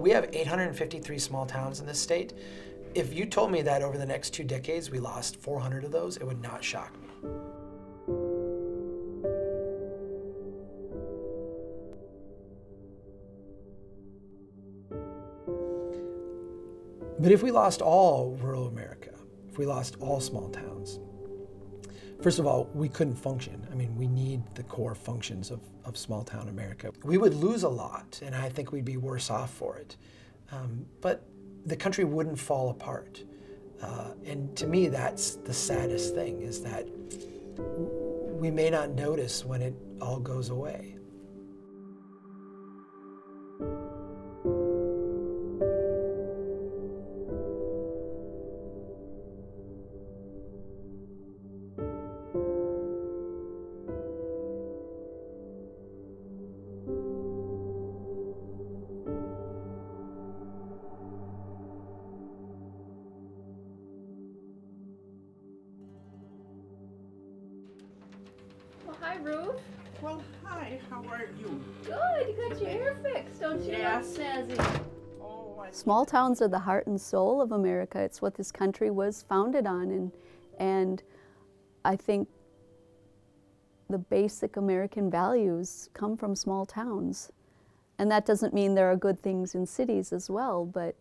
we have 853 small towns in this state. If you told me that over the next 2 decades we lost 400 of those, it would not shock me. But if we lost all rural America, if we lost all small towns, first of all, we couldn't function. I mean, we need the core functions of small town America. We would lose a lot, and I think we'd be worse off for it. But the country wouldn't fall apart. And to me, that's the saddest thing, is that we may not notice when it all goes away. Hi, Ruth. Well, hi, how are you? Good, you got your hair fixed, don't you? Yes. Snazzy. Oh, Small towns are the heart and soul of America. It's what this country was founded on, and I think the basic American values come from small towns. And that doesn't mean there are good things in cities as well, but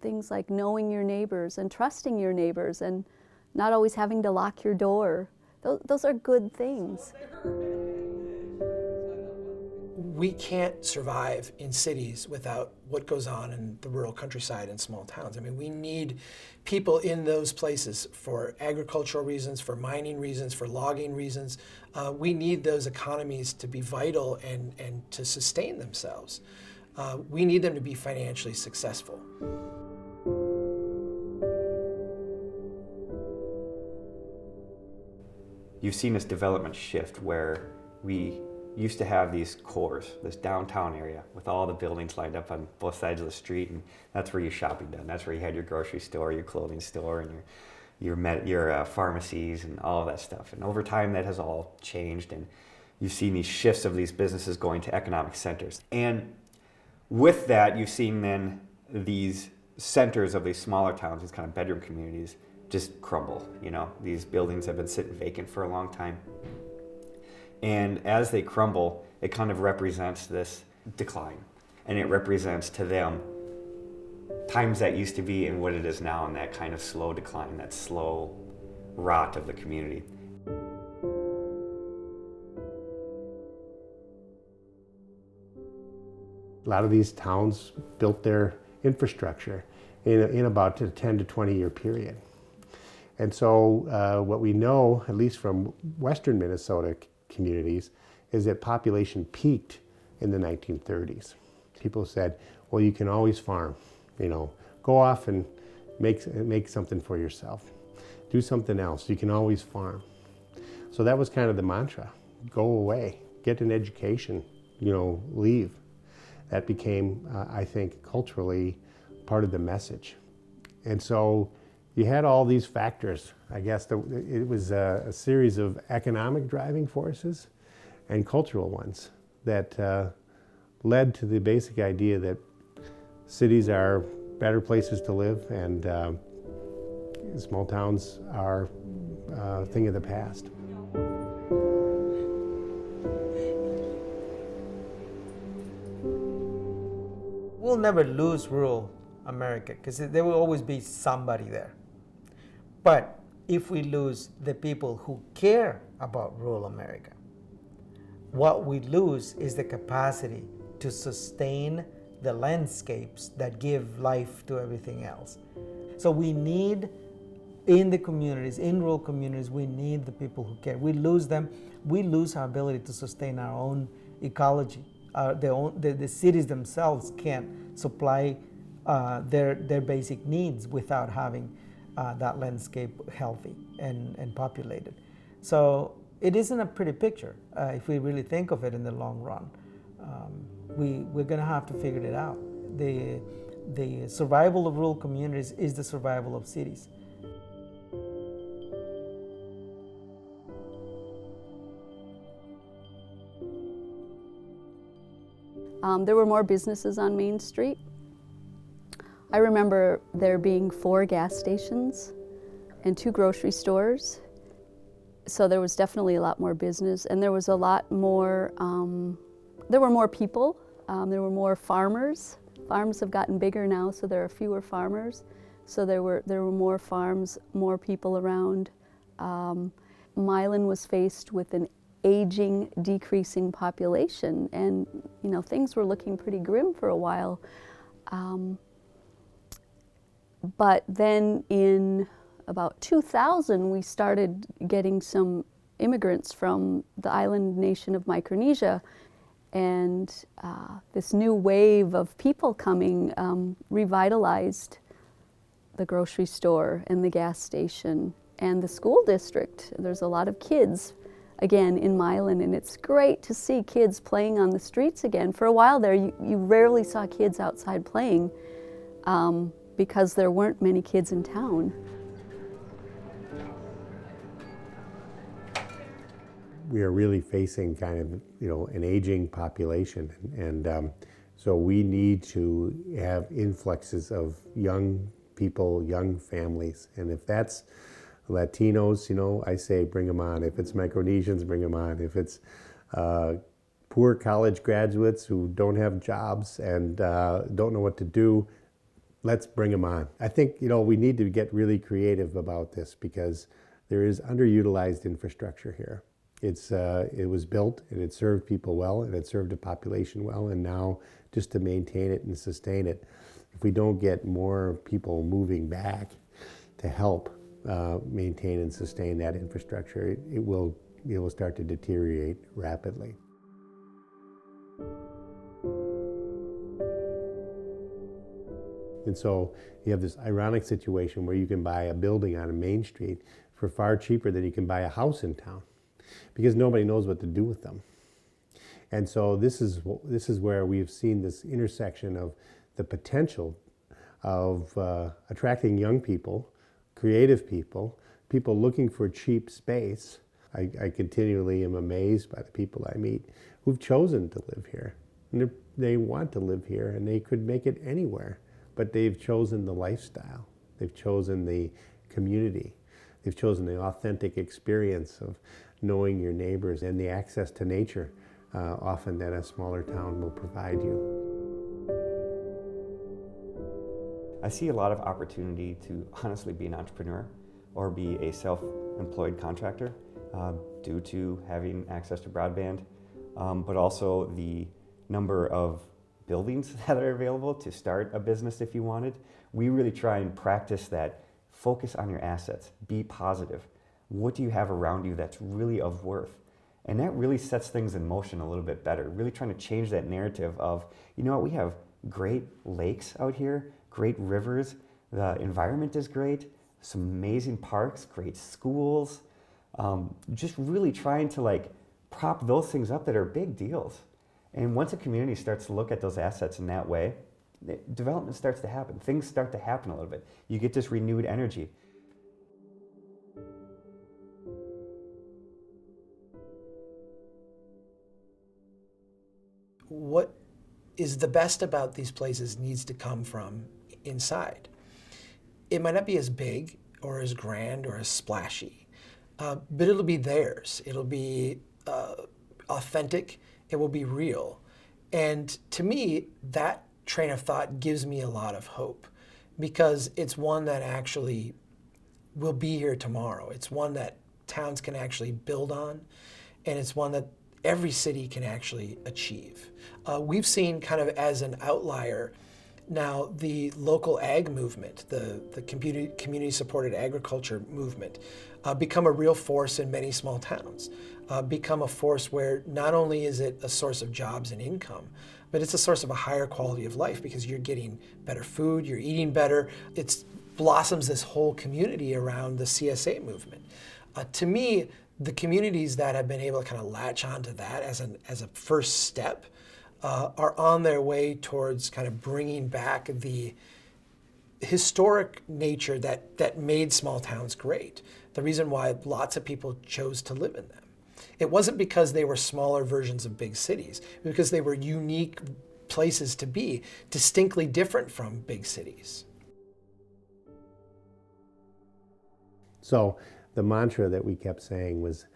things like knowing your neighbors and trusting your neighbors and not always having to lock your door. Those are good things. We can't survive in cities without what goes on in the rural countryside and small towns. I mean, we need people in those places for agricultural reasons, for mining reasons, for logging reasons. We need those economies to be vital and to sustain themselves. We need them to be financially successful. You've seen this development shift where we used to have these cores, this downtown area with all the buildings lined up on both sides of the street, and that's where your shopping done. That's where you had your grocery store, your clothing store, and your pharmacies and all of that stuff. And over time that has all changed, and you've seen these shifts of these businesses going to economic centers. And with that, you've seen then these centers of these smaller towns, these kind of bedroom communities, just crumble. You know, these buildings have been sitting vacant for a long time. And as they crumble, it kind of represents this decline. And it represents to them times that used to be and what it is now, and that kind of slow decline, that slow rot of the community. A lot of these towns built their infrastructure in about a 10 to 20 year period. And so what we know, at least from western Minnesota communities, is that population peaked in the 1930s. People said, well, you can always farm, you know, go off and make something for yourself. Do something else, you can always farm. So that was kind of the mantra, go away, get an education, you know, leave. That became, I think, culturally part of the message. And so you had all these factors. I guess it was a series of economic driving forces and cultural ones that led to the basic idea that cities are better places to live, and small towns are a thing of the past. We'll never lose rural America because there will always be somebody there. But if we lose the people who care about rural America, what we lose is the capacity to sustain the landscapes that give life to everything else. So we need, in the communities, in rural communities, we need the people who care. We lose them, we lose our ability to sustain our own ecology. The cities themselves can't supply their basic needs without having that landscape healthy and populated. So it isn't a pretty picture if we really think of it in the long run. We're going to have to figure it out. The survival of rural communities is the survival of cities. There were more businesses on Main Street. I remember there being 4 gas stations and 2 grocery stores. So there was definitely a lot more business, and there was a lot more, there were more people, there were more farmers. Farms have gotten bigger now, so there are fewer farmers. So there were more farms, more people around. Milan was faced with an aging, decreasing population, and things were looking pretty grim for a while. But then in about 2000, we started getting some immigrants from the island nation of Micronesia, and this new wave of people coming revitalized the grocery store and the gas station and the school district. There's a lot of kids again in Milan, and it's great to see kids playing on the streets again. For a while there, you rarely saw kids outside playing because there weren't many kids in town. We are really facing kind of, an aging population, and so we need to have influxes of young people, young families, and if that's Latinos, I say bring them on. If it's Micronesians, bring them on. If it's poor college graduates who don't have jobs and don't know what to do, let's bring them on. I think, we need to get really creative about this because there is underutilized infrastructure here. It was built and it served people well and it served the population well, and now just to maintain it and sustain it, if we don't get more people moving back to help maintain and sustain that infrastructure, it will start to deteriorate rapidly. And so you have this ironic situation where you can buy a building on a main street for far cheaper than you can buy a house in town, because nobody knows what to do with them. And so this is where we've seen this intersection of the potential of attracting young people, creative people, people looking for cheap space. I continually am amazed by the people I meet who've chosen to live here. And they want to live here, and they could make it anywhere, but they've chosen the lifestyle. They've chosen the community. They've chosen the authentic experience of knowing your neighbors and the access to nature often that a smaller town will provide you. I see a lot of opportunity to honestly be an entrepreneur or be a self-employed contractor due to having access to broadband, but also the number of buildings that are available to start a business if you wanted. We really try and practice that. Focus on your assets, be positive. What do you have around you that's really of worth? And that really sets things in motion a little bit better, really trying to change that narrative of, we have great lakes out here, great rivers, the environment is great, some amazing parks, great schools, just really trying to prop those things up that are big deals. And once a community starts to look at those assets in that way, development starts to happen. Things start to happen a little bit. You get this renewed energy. What is the best about these places needs to come from inside. It might not be as big or as grand or as splashy, but it'll be theirs. It'll be authentic. It will be real. And to me, that train of thought gives me a lot of hope, because it's one that actually will be here tomorrow. It's one that towns can actually build on, and it's one that every city can actually achieve. We've seen kind of as an outlier now the local ag movement, the community-supported agriculture movement, become a real force in many small towns, become a force where not only is it a source of jobs and income, but it's a source of a higher quality of life, because you're getting better food, you're eating better. It blossoms this whole community around the CSA movement. To me, the communities that have been able to kind of latch onto that as a first step are on their way towards kind of bringing back the historic nature that made small towns great. The reason why lots of people chose to live in them. It wasn't because they were smaller versions of big cities, because they were unique places to be, distinctly different from big cities. So the mantra that we kept saying was,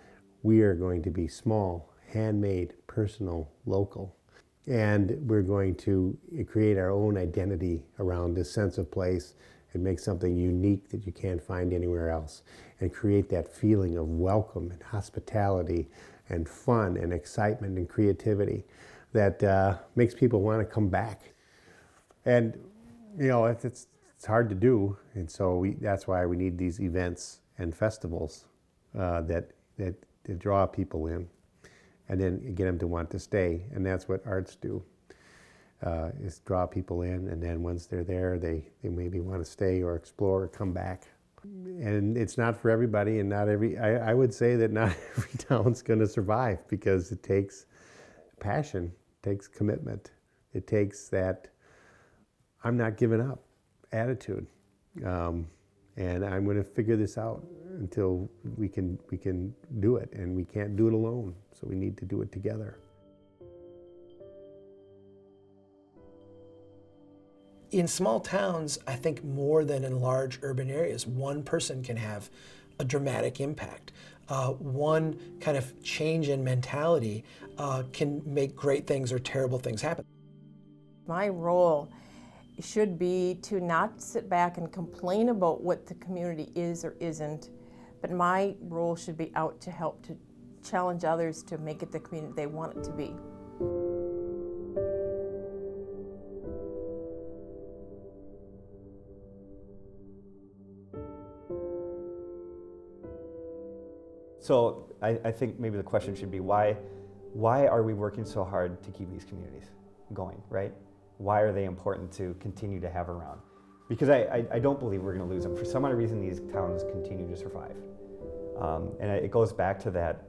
we are going to be small, handmade, personal, local. And we're going to create our own identity around this sense of place and make something unique that you can't find anywhere else, and create that feeling of welcome and hospitality and fun and excitement and creativity that makes people want to come back. And you know, it's hard to do, and so that's why we need these events and festivals that draw people in, and then get them to want to stay. And that's what arts do, is draw people in, and then once they're there, they maybe want to stay or explore or come back. And it's not for everybody, and I would say that not every town's going to survive, because it takes passion, it takes commitment, it takes that I'm not giving up attitude, and I'm going to figure this out until we can do it, and we can't do it alone, so we need to do it together. In small towns, I think more than in large urban areas, one person can have a dramatic impact. One kind of change in mentality can make great things or terrible things happen. My role should be to not sit back and complain about what the community is or isn't, but my role should be out to help to challenge others to make it the community they want it to be. So I think maybe the question should be, why are we working so hard to keep these communities going, right? Why are they important to continue to have around? Because I don't believe we're going to lose them. For some other reason, these towns continue to survive. And it goes back to that,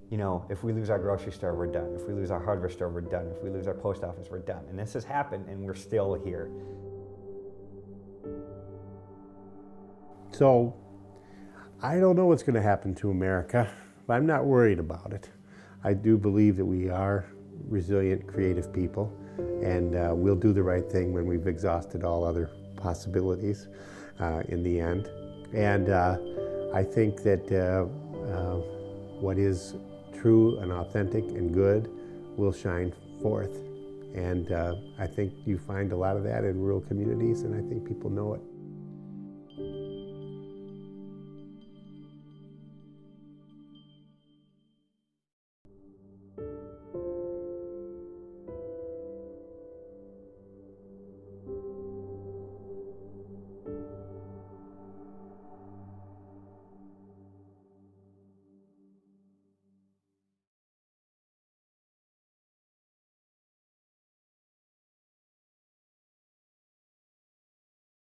you know, if we lose our grocery store, we're done. If we lose our hardware store, we're done. If we lose our post office, we're done. And this has happened, and we're still here. So I don't know what's going to happen to America, but I'm not worried about it. I do believe that we are resilient, creative people, and we'll do the right thing when we've exhausted all other possibilities in the end. And I think that what is true and authentic and good will shine forth. And I think you find a lot of that in rural communities, and I think people know it.